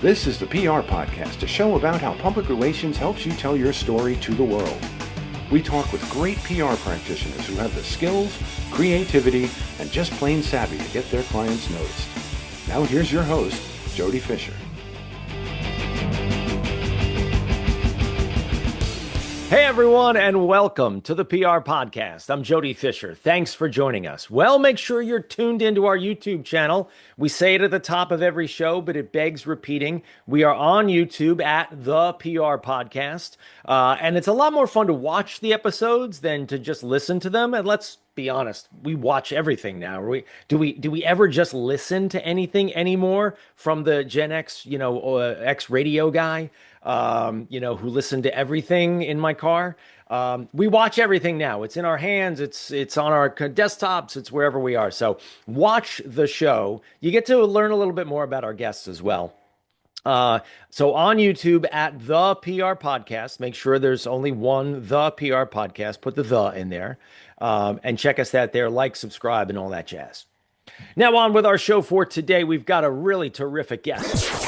This is the PR Podcast, a show about how public relations helps you tell your story to the world. We talk with great PR practitioners who have the skills, creativity, and just plain savvy to get their clients noticed. Now here's your host, Jody Fisher. Hey everyone, and welcome to the PR Podcast. I'm Jody Fisher. Thanks for joining us. Well, make sure you're tuned into our YouTube channel. We say it at the top of every show, but it begs repeating. We are on YouTube at the PR Podcast, and it's a lot more fun to watch the episodes than to just listen to them. And let's be honest, we watch everything now. Do we ever just listen to anything anymore from the Gen X, X radio guy? Who listened to everything in my car. We watch everything now. It's in our hands. It's on our desktops. It's wherever we are. So watch the show. You get to learn a little bit more about our guests as well. So on YouTube at the PR Podcast, make sure there's only one The PR Podcast. Put the in there, and check us out there. Like, subscribe, and all that jazz. Now on with our show for today. We've got a really terrific guest.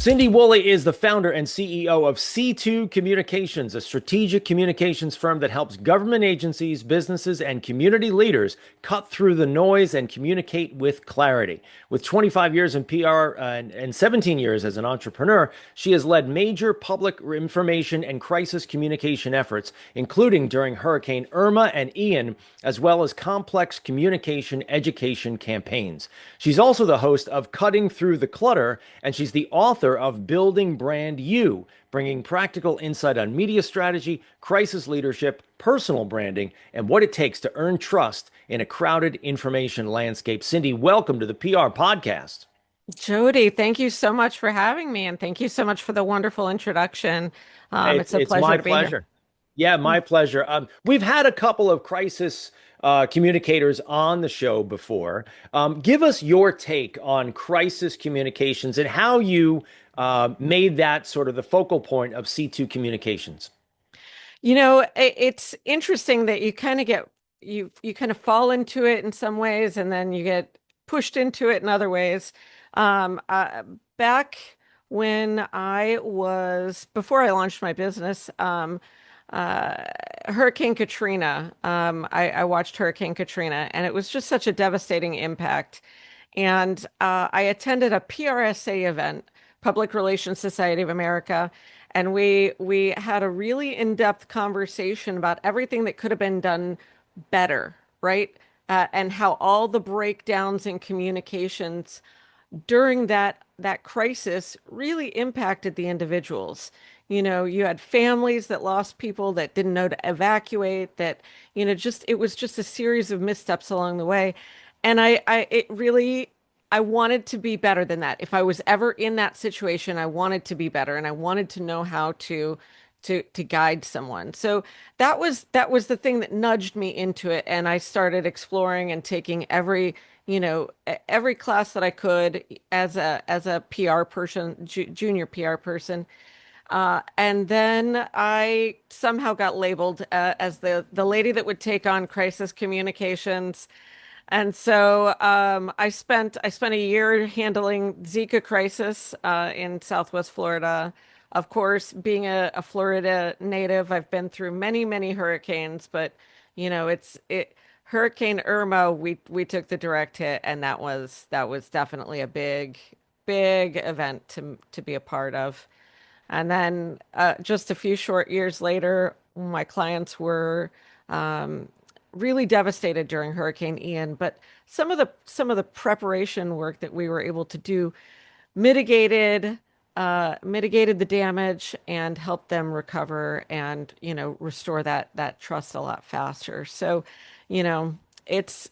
Cyndee Woolley is the founder and CEO of C2 Communications, a strategic communications firm that helps government agencies, businesses, and community leaders cut through the noise and communicate with clarity. With 25 years in PR and 17 years as an entrepreneur, she has led major public information and crisis communication efforts, including during Hurricane Irma and Ian, as well as complex communication education campaigns. She's also the host of Cutting Through the Clutter, and she's the author of Building Brand You, bringing practical insight on media strategy, crisis leadership, personal branding, and what it takes to earn trust in a crowded information landscape. Cyndee, welcome to the PR Podcast. Jody, thank you so much for having me, and thank you so much for the wonderful introduction. It's a pleasure to be here. Yeah, my pleasure. We've had a couple of crisis communicators on the show before. Give us your take on crisis communications and how you made that sort of the focal point of C2 Communications. It's interesting that you kind of you kind of fall into it in some ways, and then you get pushed into it in other ways. Back when before I launched my business, Hurricane Katrina, I watched Hurricane Katrina, and it was just such a devastating impact. And I attended a PRSA event, Public Relations Society of America, and we had a really in-depth conversation about everything that could have been done better, right? And how all the breakdowns in communications during that crisis really impacted the individuals. You had families that lost people, that didn't know to evacuate, that, it was just a series of missteps along the way. And I wanted to be better than that. If I was ever in that situation, I wanted to be better, and I wanted to know how to guide someone. So that was the thing that nudged me into it. And I started exploring and taking every class that I could as a PR person, junior PR person. And then I somehow got labeled as the lady that would take on crisis communications. And so I spent a year handling Zika crisis in Southwest Florida. Of course, being a Florida native, I've been through many, many hurricanes, but Hurricane Irma, we took the direct hit, and that was definitely a big event to be a part of. And then just a few short years later, my clients were really devastated during Hurricane Ian. But some of the preparation work that we were able to do mitigated the damage and helped them recover and restore that trust a lot faster. So, it's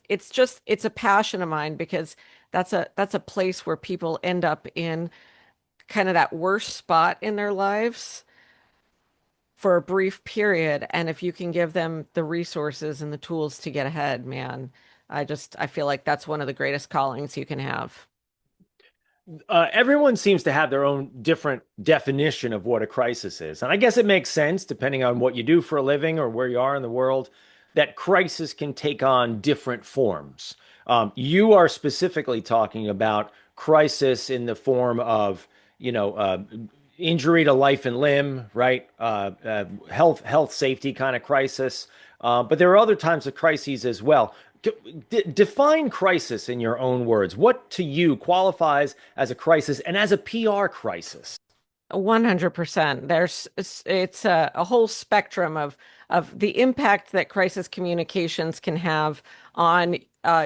a passion of mine, because that's a place where people end up in kind of that worst spot in their lives for a brief period. And if you can give them the resources and the tools to get ahead, man, I feel like that's one of the greatest callings you can have. Everyone seems to have their own different definition of what a crisis is. And I guess it makes sense, depending on what you do for a living or where you are in the world, that crisis can take on different forms. You are specifically talking about crisis in the form of injury to life and limb, right? Health safety kind of crisis. But there are other types of crises as well. Define crisis in your own words. What to you qualifies as a crisis and as a PR crisis? 100%. It's a whole spectrum of the impact that crisis communications can have on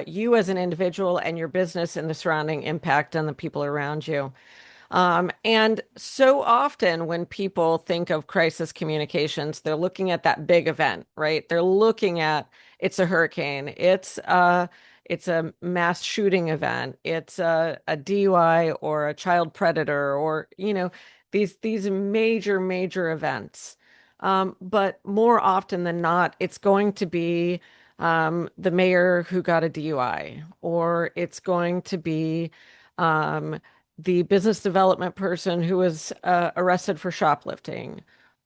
you as an individual and your business and the surrounding impact on the people around you. And so often when people think of crisis communications, they're looking at that big event, right? They're looking at it's a hurricane, it's a mass shooting event, it's a DUI or a child predator, or these major events. But more often than not, it's going to be the mayor who got a DUI, or it's going to be the business development person who was arrested for shoplifting,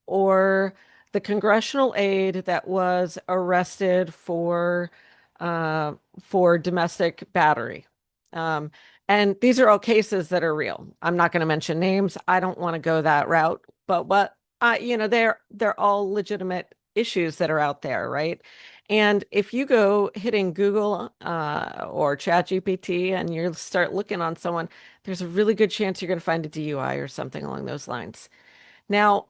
or the congressional aide that was arrested for domestic battery. Um, and these are all cases that are real. I'm not going to mention names. I don't want to go that route, but they're all legitimate issues that are out there, right? And if you go hitting Google or ChatGPT and you start looking on someone, there's a really good chance you're going to find a DUI or something along those lines. Now,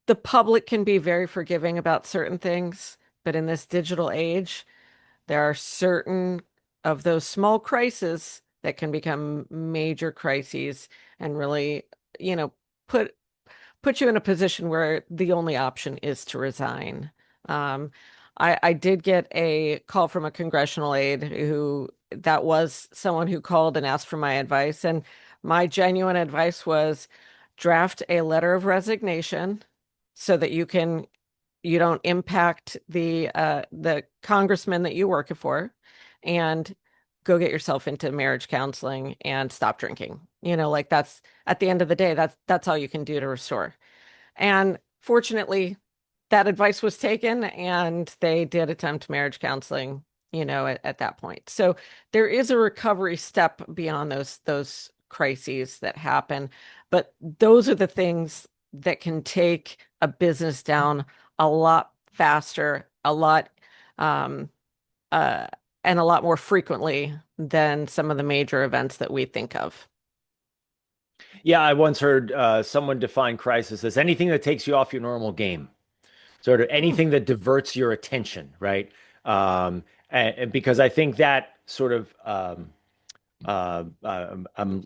the public can be very forgiving about certain things, but in this digital age, there are certain of those small crises that can become major crises and really, you know, put put you in a position where the only option is to resign. Um, I did get a call from a congressional aide who that was someone who called and asked for my advice. And my genuine advice was draft a letter of resignation so that you don't impact the congressman that you work for, and go get yourself into marriage counseling and stop drinking. Like that's at the end of the day, that's all you can do to restore. And fortunately, that advice was taken and they did attempt marriage counseling, at that point. So there is a recovery step beyond those crises that happen. But those are the things that can take a business down a lot faster, um, uh, and a lot more frequently than some of the major events that we think of. Yeah, I once heard someone define crisis as anything that takes you off your normal game, sort of Hmm. anything that diverts your attention, right? And because I think that sort of I'm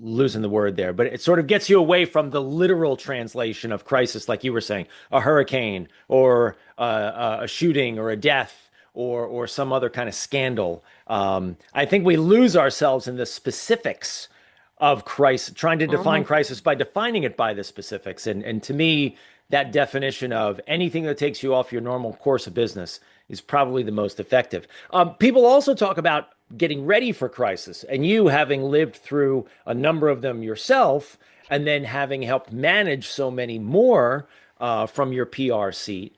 losing the word there, but it sort of gets you away from the literal translation of crisis, like you were saying, a hurricane or a shooting or a death or some other kind of scandal. I think we lose ourselves in the specifics of crisis, trying to define Mhm. crisis by defining it by the specifics. And to me, that definition of anything that takes you off your normal course of business is probably the most effective. People also talk about getting ready for crisis, and you having lived through a number of them yourself, and then having helped manage so many more from your PR seat.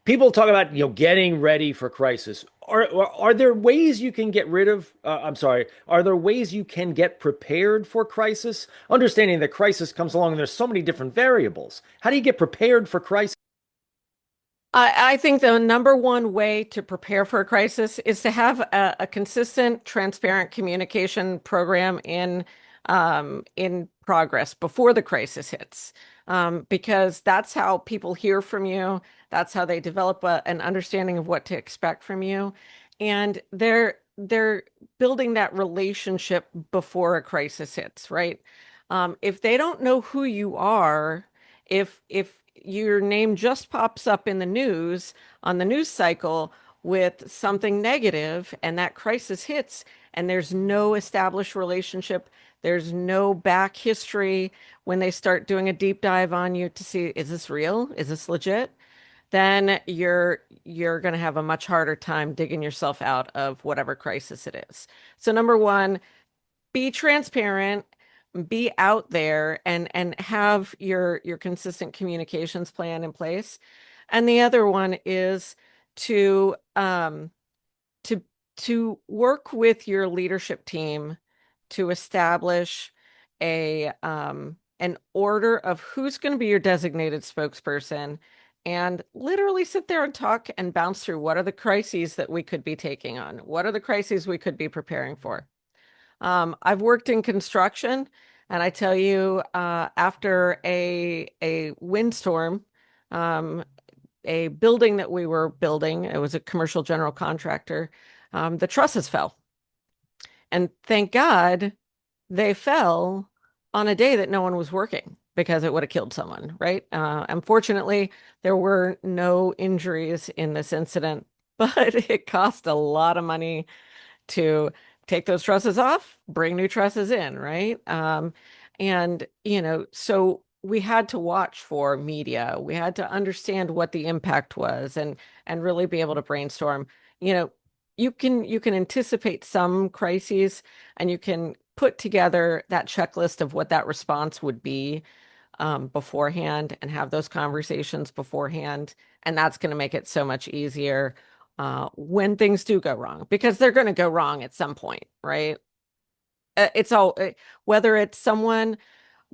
People talk about getting ready for crisis. Are there ways you can get rid of? I'm sorry. Are there ways you can get prepared for crisis? Understanding that crisis comes along and there's so many different variables. How do you get prepared for crisis? I think the number one way to prepare for a crisis is to have a consistent, transparent communication program in progress before the crisis hits, because that's how people hear from you. That's how they develop an understanding of what to expect from you, and they're building that relationship before a crisis hits, right? If they don't know who you are, if your name just pops up in the news on the news cycle with something negative and that crisis hits and there's no established relationship, there's no back history when they start doing a deep dive on you to see, is this real? Is this legit? Then you're going to have a much harder time digging yourself out of whatever crisis it is. So number one, be transparent, be out there, and have your consistent communications plan in place. And the other one is to to to work with your leadership team to establish an order of who's going to be your designated spokesperson and literally sit there and talk and bounce through what are the crises that we could be taking on? What are the crises we could be preparing for? I've worked in construction, and I tell you, after a windstorm, um, a building that we were building, it was a commercial general contractor, the trusses fell. And thank God they fell on a day that no one was working because it would have killed someone, right? Unfortunately, there were no injuries in this incident, but it cost a lot of money to take those trusses off, bring new trusses in, right? And, so we had to watch for media. We had to understand what the impact was and really be able to brainstorm. You know, you can anticipate some crises and you can put together that checklist of what that response would be beforehand and have those conversations beforehand. And that's going to make it so much easier when things do go wrong, because they're going to go wrong at some point, right? It's all whether it's someone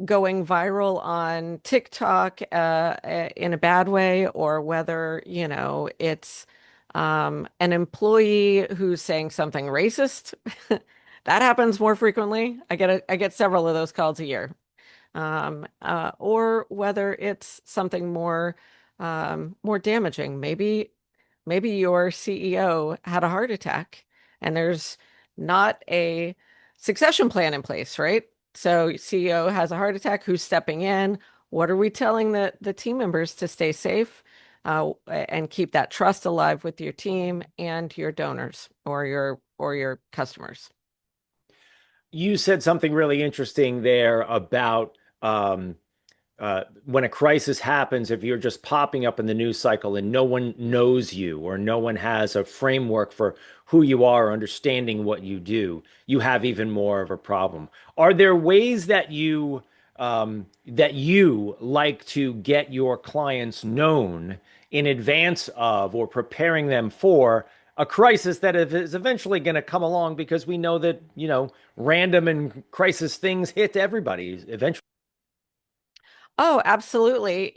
going viral on TikTok in a bad way, or whether, it's an employee who's saying something racist. That happens more frequently. I get several of those calls a year. Or whether it's something more damaging. Maybe your CEO had a heart attack and there's not a succession plan in place, right? So CEO has a heart attack, who's stepping in? What are we telling the team members to stay safe and keep that trust alive with your team and your donors or your customers? You said something really interesting there about when a crisis happens, if you're just popping up in the news cycle and no one knows you or no one has a framework for who you are or understanding what you do, you have even more of a problem. Are there ways that you like to get your clients known in advance of or preparing them for a crisis that is eventually going to come along, because we know that, random and crisis things hit everybody eventually? Oh, absolutely.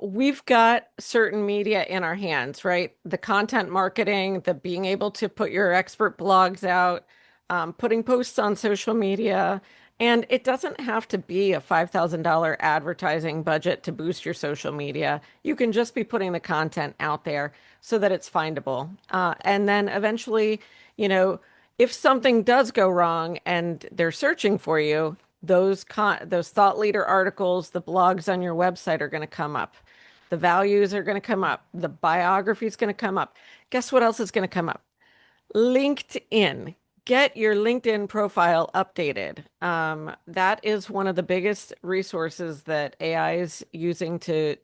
We've got certain media in our hands, right? The content marketing, the being able to put your expert blogs out, putting posts on social media. And it doesn't have to be a $5,000 advertising budget to boost your social media. You can just be putting the content out there so that it's findable. And then eventually, you know, if something does go wrong and they're searching for you, those thought leader articles, the blogs on your website are going to come up. The values are going to come up. The biography is going to come up. Guess what else is going to come up? LinkedIn. Get your LinkedIn profile updated. That is one of the biggest resources that AI is using to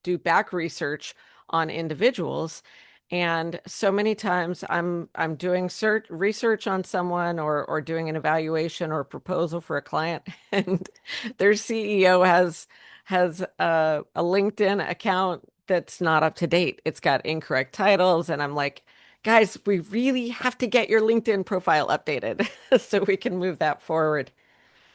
do back research on individuals. And so many times I'm doing research on someone or doing an evaluation or proposal for a client, and their CEO has a LinkedIn account that's not up to date. It's got incorrect titles, and I'm like, guys, we really have to get your LinkedIn profile updated so we can move that forward.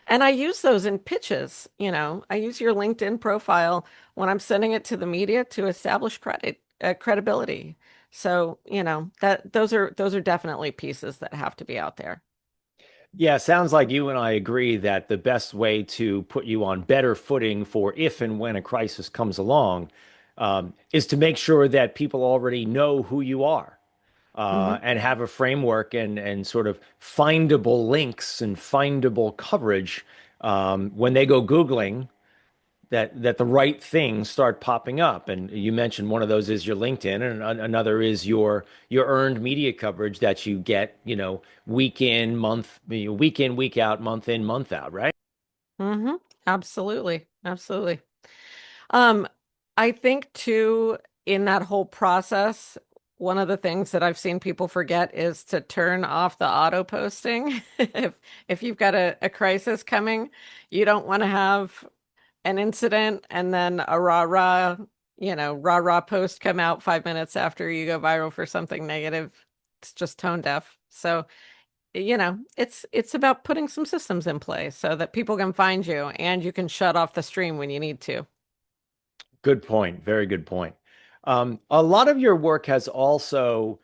And I use those in pitches. I use your LinkedIn profile when I'm sending it to the media to establish credibility. So, that those are definitely pieces that have to be out there. Yeah, sounds like you and I agree that the best way to put you on better footing for if and when a crisis comes along is to make sure that people already know who you are, Hmm. and have a framework and sort of findable links and findable coverage when they go Googling, that the right things start popping up. And you mentioned one of those is your LinkedIn, and another is your earned media coverage that you get, week in, week in, week out, month in, month out, right? Hmm. Absolutely. Absolutely. Um, I think too, in that whole process, one of the things that I've seen people forget is to turn off the auto posting. If you've got a crisis coming, you don't want to have an incident and then a rah rah post come out 5 minutes after you go viral for something negative. It's just tone deaf. So it's about putting some systems in place so that people can find you and you can shut off the stream when you need to. Good point. Very good point. A lot of your work has also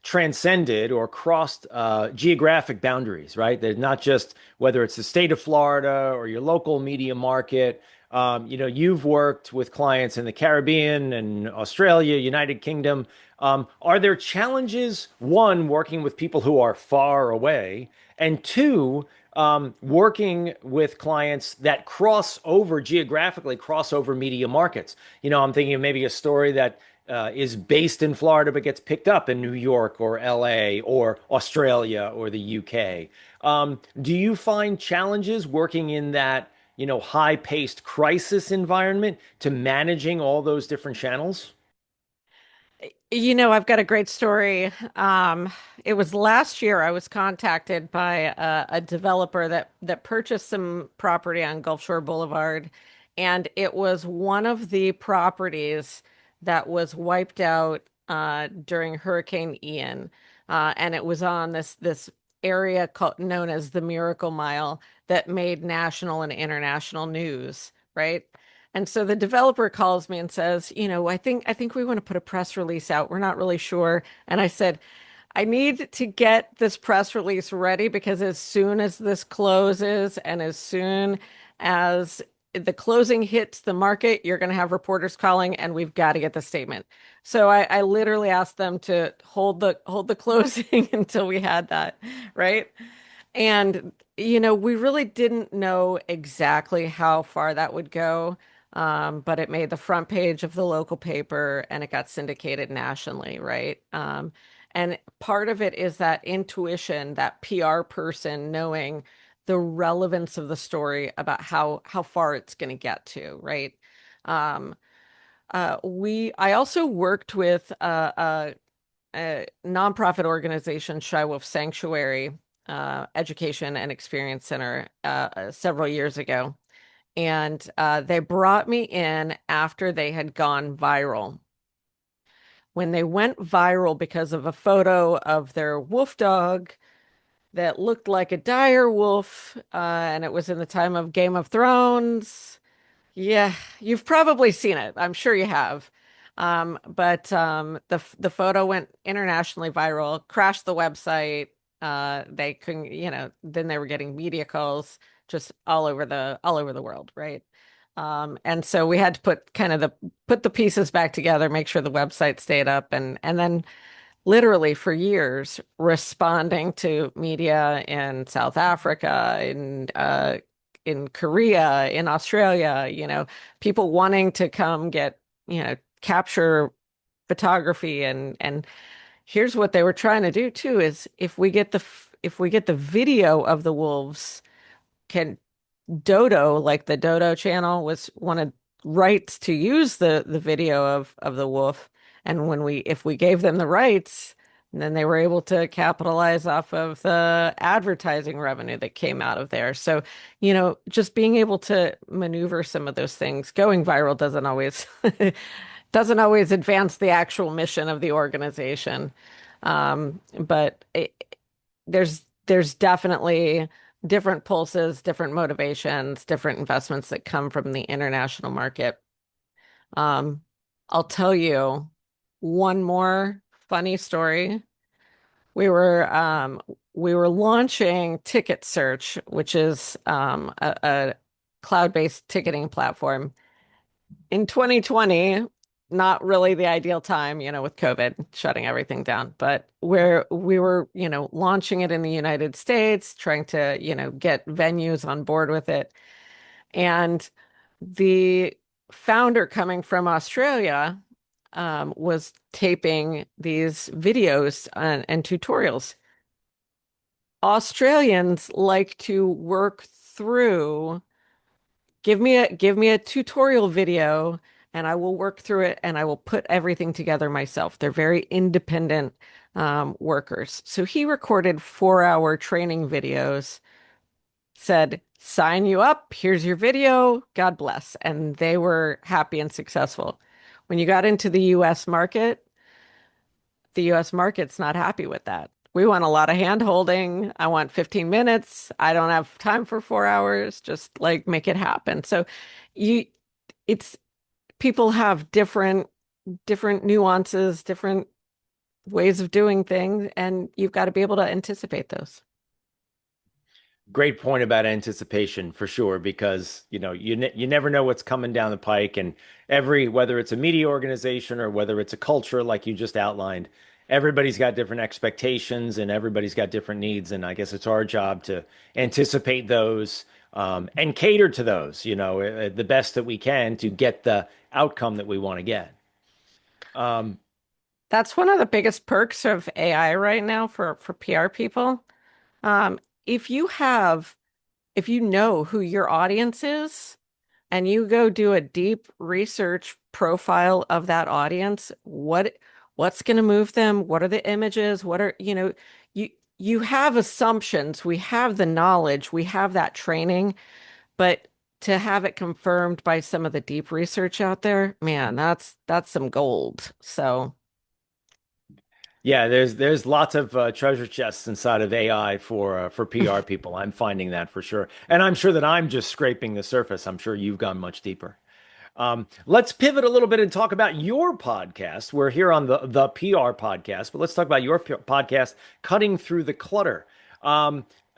transcended or crossed geographic boundaries, right? There's not just whether it's the state of Florida or your local media market. You've worked with clients in the Caribbean and Australia, United Kingdom. Are there challenges, one, working with people who are far away, and two, working with clients that cross over geographically, cross over media markets? I'm thinking of maybe a story that is based in Florida but gets picked up in New York or LA or Australia or the UK. Do you find challenges working in that, high-paced crisis environment to managing all those different channels? I've got a great story. It was last year I was contacted by a developer that purchased some property on Gulf Shore Boulevard, and it was one of the properties that was wiped out during Hurricane Ian, and it was on this area known as the Miracle Mile that made national and international news, right? And so the developer calls me and says, I think we want to put a press release out. We're not really sure. And I said, I need to get this press release ready because as soon as this closes and as soon as the closing hits the market, you're going to have reporters calling and we've got to get the statement. So I literally asked them to hold the closing until we had that, right? And, we really didn't know exactly how far that would go. But it made the front page of the local paper and it got syndicated nationally, right? And part of it is that intuition, that PR person knowing the relevance of the story about how far it's going to get to, right? Um, I also worked with a nonprofit organization, Shy Wolf Sanctuary Education and Experience Center, several years ago. And they brought me in after they had gone viral. When they went viral because of a photo of their wolf dog that looked like a dire wolf, and it was in the time of Game of Thrones. Yeah, you've probably seen it. I'm sure you have. But the photo went internationally viral, crashed the website. They couldn't, then they were getting media calls just all over the world, right? And so we had to put the pieces back together, make sure the website stayed up, and then literally for years responding to media in South Africa, in Korea, in Australia, people wanting to come get, capture photography and here's what they were trying to do too is if we get the video of the wolves, can Dodo, like the Dodo channel, wanted rights to use the video of the wolf, and if we gave them the rights, then they were able to capitalize off of the advertising revenue that came out of there. So, just being able to maneuver some of those things. Going viral doesn't always advance the actual mission of the organization. But there's definitely different pulses, different motivations, different investments that come from the international market. Um, I'll tell you one more funny story. We were we were launching Ticket Search, which is a cloud-based ticketing platform in 2020. Not really the ideal time, with COVID shutting everything down, but where we were, launching it in the United States, trying to, get venues on board with it. And the founder coming from Australia was taping these videos and tutorials. Australians like to work through, give me a tutorial video and I will work through it and I will put everything together myself. They're very independent workers. So he recorded 4-hour training videos, said, sign you up, here's your video, God bless. And they were happy and successful. When you got into the US market's not happy with that, we want a lot of hand holding. I want 15 minutes. I don't have time for 4 hours. Just like make it happen. So you it's people have different nuances, different ways of doing things, and you've got to be able to anticipate those. Great point about anticipation for sure, because you never know what's coming down the pike, and whether it's a media organization or whether it's a culture like you just outlined, everybody's got different expectations and everybody's got different needs, and I guess it's our job to anticipate those and cater to those, the best that we can to get the outcome that we want to get. Um, That's one of the biggest perks of AI right now for PR people. Um, if you have, if you know who your audience is, and you go do a deep research profile of that audience, what's going to move them? What are the images? What are, you you have assumptions, we have the knowledge, we have that training, but to have it confirmed by some of the deep research out there, man, that's some gold. So, Yeah, there's lots of treasure chests inside of AI for PR people. I'm finding that for sure, and I'm sure that I'm just scraping the surface. I'm sure you've gone much deeper. Let's pivot a little bit and talk about your podcast. We're here on the PR podcast, but let's talk about your podcast, Cutting Through the Clutter.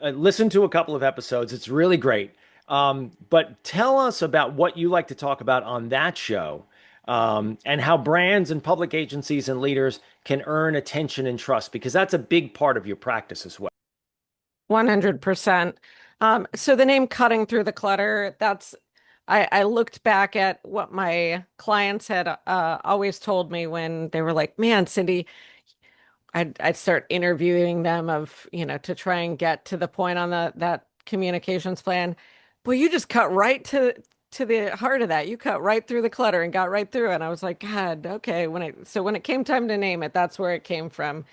Listen to a couple of episodes; it's really great. But tell us about what you like to talk about on that show, and how brands and public agencies and leaders can earn attention and trust, because that's a big part of your practice as well. 100%. So the name Cutting Through the Clutter, I looked back at what my clients had always told me when they were like, man, Cyndee, I'd start interviewing them to try and get to the point on that communications plan. Boy, you just cut right to the heart of that. You cut right through the clutter and got right through it. And I was like, God, okay. When it came time to name it, that's where it came from.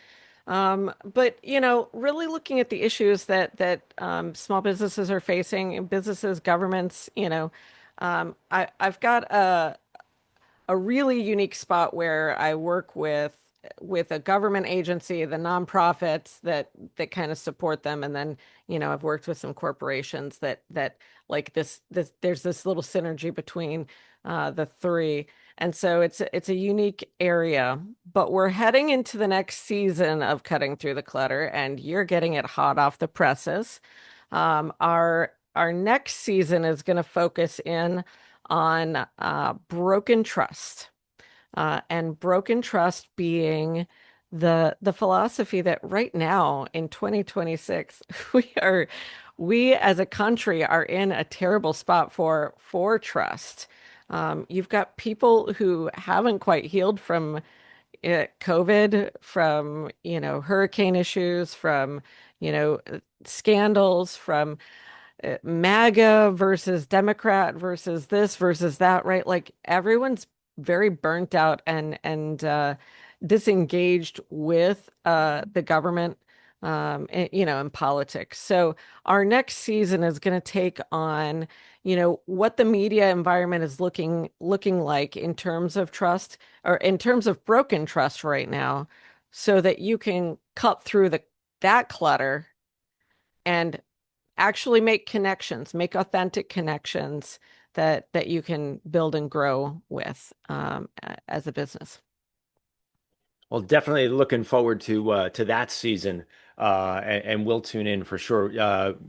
But really looking at the issues that small businesses are facing, businesses, governments, I've got a really unique spot where I work with a government agency, the nonprofits that kind of support them, and then I've worked with some corporations that like this there's this little synergy between the three, and so it's a unique area. But we're heading into the next season of Cutting Through the Clutter, and you're getting it hot off the presses. Our next season is going to focus in on broken trust, and broken trust being the philosophy that right now in 2026 we as a country are in a terrible spot for trust. You've got people who haven't quite healed from COVID, from hurricane issues, from scandals, from MAGA versus Democrat versus this versus that, right? Like everyone's very burnt out and disengaged with the government, and politics. So our next season is going to take on, what the media environment is looking like in terms of trust, or in terms of broken trust right now, so that you can cut through that clutter and actually make connections, make authentic connections that you can build and grow with as a business. Well, definitely looking forward to that season, and we'll tune in for sure.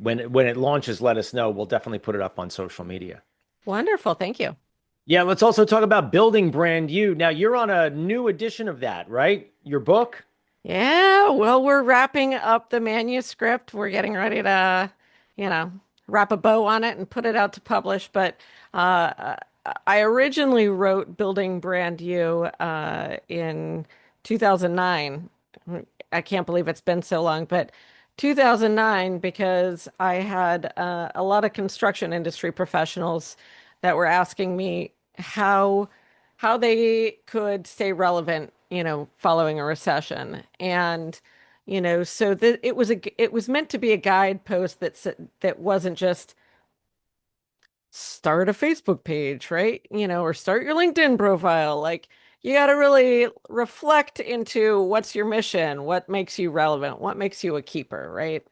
When it launches, let us know. We'll definitely put it up on social media. Wonderful. Thank you. Yeah, let's also talk about building brand you. Now you're on a new edition of that, right? Your book? Yeah, well, we're wrapping up the manuscript. We're getting ready to, you know, wrap a bow on it and put it out to publish. But uh, I originally wrote Building Brand You in 2009. I can't believe it's been so long, but 2009, because I had a lot of construction industry professionals that were asking me how they could stay relevant, following a recession. And, so that it was meant to be a guidepost that wasn't just start a Facebook page, right? Or start your LinkedIn profile. Like you got to really reflect into what's your mission, what makes you relevant, what makes you a keeper, right?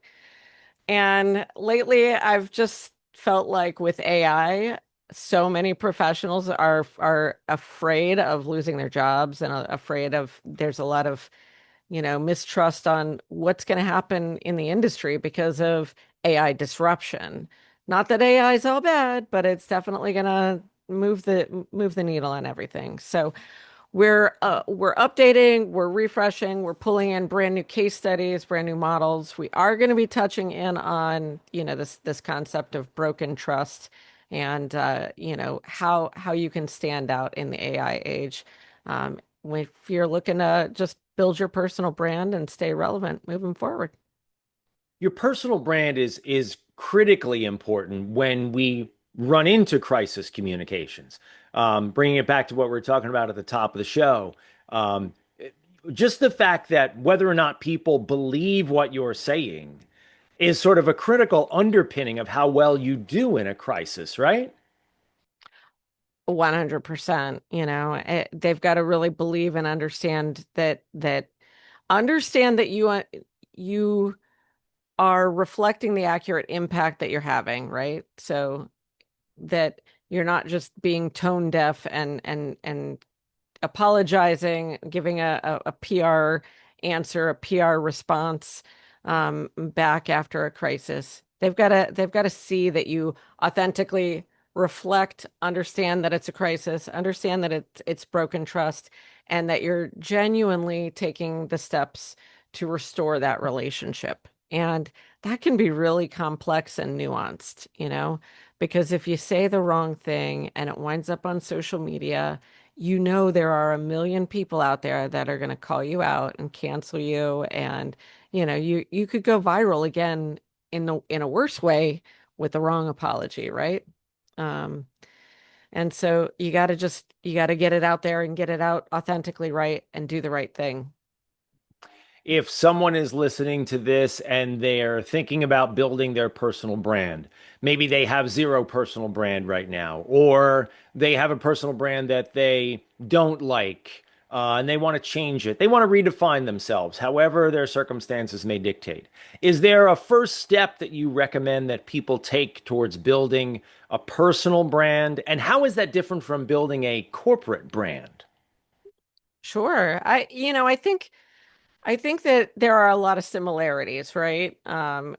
And lately, I've just felt like with AI, so many professionals are afraid of losing their jobs and afraid of there's a lot of, mistrust on what's going to happen in the industry because of AI disruption. Not that AI is all bad, but it's definitely going to move the needle on everything. So we're updating, we're refreshing, we're pulling in brand new case studies, brand new models. We are going to be touching in on, this concept of broken trust and how you can stand out in the AI age. If you're looking to just build your personal brand and stay relevant moving forward. Your personal brand is critically important when we run into crisis communications. Bringing it back to what we were talking about at the top of the show, um, just the fact that whether or not people believe what you're saying is sort of a critical underpinning of how well you do in a crisis, right? 100%, they've got to really believe and understand that you are reflecting the accurate impact that you're having, right? So that you're not just being tone deaf and apologizing, giving a PR answer, a PR response back after a crisis. They've got to see that you authentically reflect, understand that it's a crisis, understand that it's broken trust, and that you're genuinely taking the steps to restore that relationship. And that can be really complex and nuanced, because if you say the wrong thing and it winds up on social media, there are a million people out there that are going to call you out and cancel you, and you could go viral again in a worse way with the wrong apology, right? Um, and so you got to get it out there and get it out authentically right and do the right thing. If someone is listening to this and they're thinking about building their personal brand, maybe they have zero personal brand right now, or they have a personal brand that they don't like, and they want to change it. They want to redefine themselves, however their circumstances may dictate. Is there a first step that you recommend that people take towards building a personal brand? And how is that different from building a corporate brand? Sure. I think that there are a lot of similarities, right?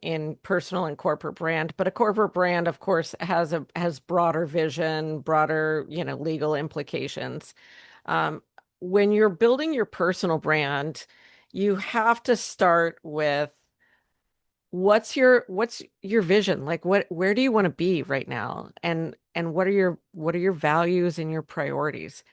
In personal and corporate brand, but a corporate brand, of course, has broader vision, broader, legal implications. Um, when you're building your personal brand, you have to start with what's your vision? Like where do you want to be right now? And what are your values and your priorities?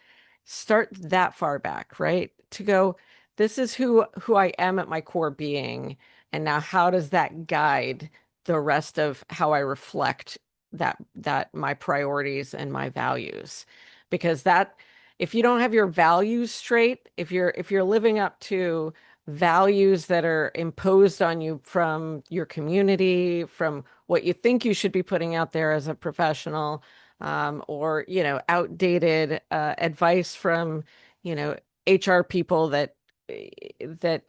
Start that far back, right? To go, this is who I am at my core being, and now how does that guide the rest of how I reflect that my priorities and my values? Because that if you don't have your values straight, if you're living up to values that are imposed on you from your community, from what you think you should be putting out there as a professional, or outdated advice from HR people that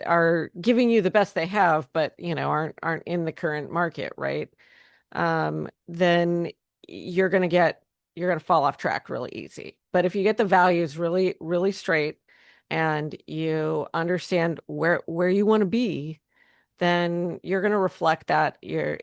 are giving you the best they have, but aren't in the current market, right? Then you're gonna fall off track really easy. But if you get the values really, really straight and you understand where you want to be, then you're going to reflect that. Your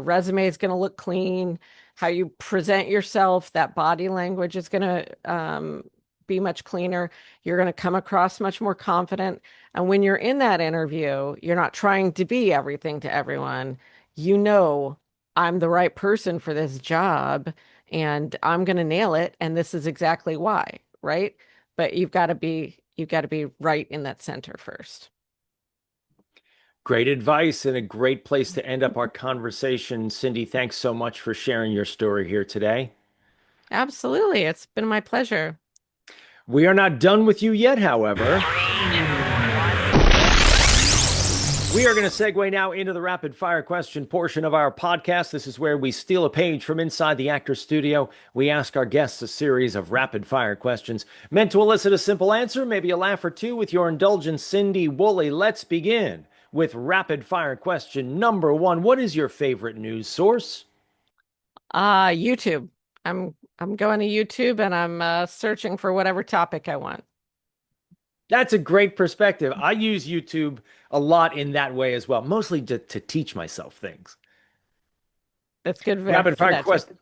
resume is going to look clean. How you present yourself, that body language is going to be much cleaner. You're going to come across much more confident. And when you're in that interview, you're not trying to be everything to everyone. You know, I'm the right person for this job and I'm going to nail it. And this is exactly why, right? But you've got to be right in that center first. Great advice and a great place to end up our conversation. Cyndee, thanks so much for sharing your story here today. Absolutely. It's been my pleasure. We are not done with you yet, however. We are going to segue now into the rapid fire question portion of our podcast. This is where we steal a page from inside the actor's studio. We ask our guests a series of rapid fire questions meant to elicit a simple answer, maybe a laugh or two. With your indulgence, Cyndee Woolley, let's begin with rapid fire question number one. What is your favorite news source? YouTube. I'm going to YouTube and I'm searching for whatever topic I want. That's a great perspective. I use YouTube a lot in that way as well, mostly to teach myself things. That's good. Rapid fire question.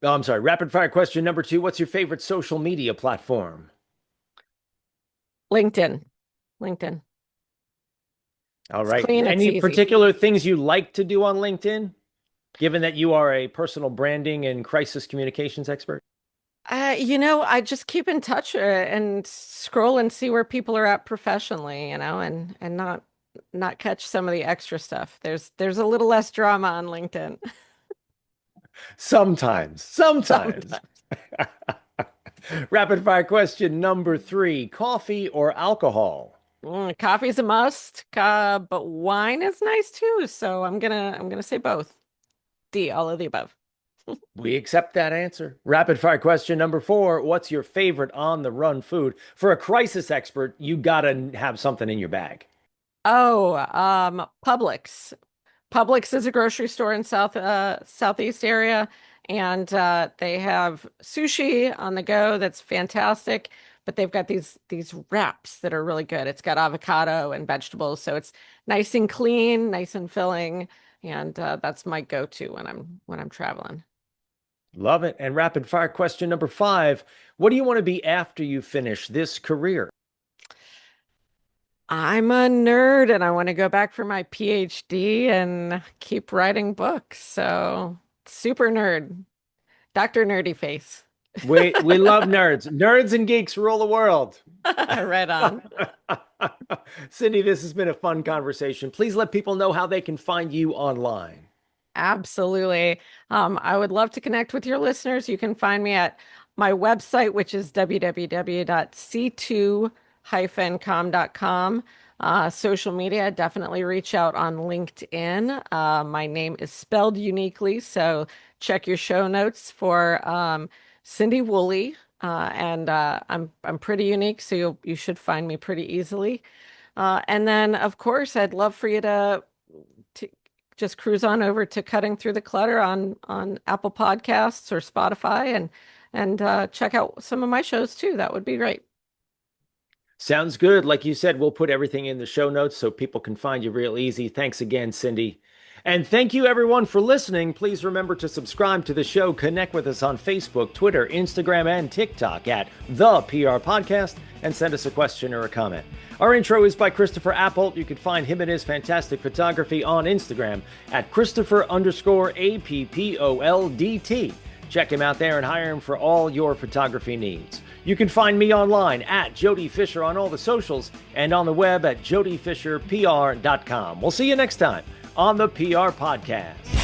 Rapid fire question number two. What's your favorite social media platform? LinkedIn. All right. Clean, Any particular things you like to do on LinkedIn, given that you are a personal branding and crisis communications expert? I just keep in touch and scroll and see where people are at professionally, and not catch some of the extra stuff. There's a little less drama on LinkedIn. Sometimes. Rapid fire question number three. Coffee or alcohol? Coffee's a must, but wine is nice too. So I'm gonna say both. D, all of the above. We accept that answer. Rapid fire question number four. What's your favorite on the run food? For a crisis expert, you gotta have something in your bag. Publix. Publix is a grocery store in southeast area, and they have sushi on the go that's fantastic. But they've got these wraps that are really good. It's got avocado and vegetables, so it's nice and clean, nice and filling, and that's my go-to when I'm traveling. Love it. And rapid fire question number five. What do you want to be after you finish this career? I'm a nerd and I want to go back for my PhD and keep writing books. So super nerd, Dr. Nerdy Face. We love nerds. Nerds and geeks rule the world. Right on. Cyndee, this has been a fun conversation. Please let people know how they can find you online. Absolutely. I would love to connect with your listeners. You can find me at my website, which is www.c2-com.com. Social media, definitely reach out on LinkedIn. My name is spelled uniquely, so check your show notes for Cyndee Woolley. And I'm pretty unique, so you should find me pretty easily. And then, of course, I'd love for you to just cruise on over to Cutting Through the Clutter on Apple Podcasts or Spotify and check out some of my shows too. That would be great. Sounds good. Like you said, we'll put everything in the show notes so people can find you real easy. Thanks again, Cyndee. And thank you everyone for listening. Please remember to subscribe to the show. Connect with us on Facebook, Twitter, Instagram, and TikTok at The PR Podcast, and send us a question or a comment. Our intro is by Christopher Appold. You can find him and his fantastic photography on Instagram at Christopher_APPOLDT. Check him out there and hire him for all your photography needs. You can find me online at Jody Fisher on all the socials and on the web at jodyfisherpr.com. We'll see you next time on the PR Podcast.